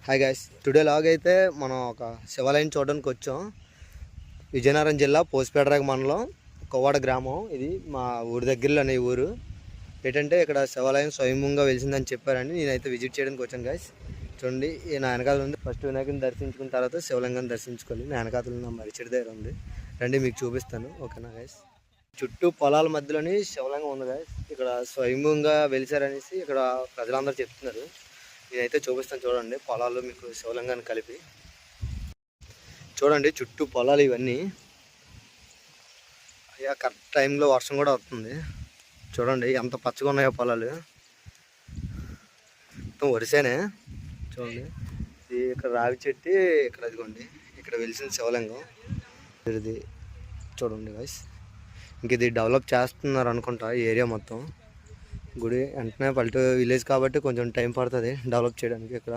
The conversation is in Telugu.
హాయ్ గైస్, టుడే లాగ్ అయితే మనం ఒక శివాలయం చూడడానికి వచ్చాం. విజయనగరం జిల్లా పోసిపేటరాగ మండలం కొవ్వాడ గ్రామం. ఇది మా ఊరి దగ్గరలోనే ఈ ఊరు. ఏంటంటే ఇక్కడ శివాలయం స్వయంభూగా వెలిసిందని చెప్పారండి. నేనైతే విజిట్ చేయడానికి వచ్చాను గైస్. చూడండి, నా వెనకాల ఉంది. ఫస్ట్ వినాయకుని దర్శించుకున్న తర్వాత శివలింగాన్ని దర్శించుకోవాలి. నా వెనకాల నా మరిచెడి దగ్గర ఉంది. రండి మీకు చూపిస్తాను. ఓకేనా గైస్? చుట్టూ పొలాల మధ్యలోని శివలింగం ఉంది గైస్. ఇక్కడ స్వయంభూగా వెలిసారనేసి ఇక్కడ ప్రజలందరూ చెప్తున్నారు. నేనైతే చూపిస్తాను. చూడండి, పొలాలు మీకు శివలింగాన్ని కలిపి చూడండి. చుట్టూ పొలాలు ఇవన్నీ. అయ్యా, కరెక్ట్ టైంలో వర్షం కూడా వస్తుంది. చూడండి ఎంత పచ్చగా ఉన్నాయో పొలాలు. మొత్తం వరిసేనే. చూడండి, ఇక్కడ రావి చెట్టు, ఇక్కడ అదిగోండి, ఇక్కడ వెలిసిన శివలింగం ఇది. చూడండి గైస్, ఇంక ఇది డెవలప్ చేస్తున్నారు అనుకుంటా ఈ ఏరియా మొత్తం. గుడి వెంటనే పల్లెటూరు విలేజ్ కాబట్టి కొంచెం టైం పడుతుంది డెవలప్ చేయడానికి. ఇక్కడ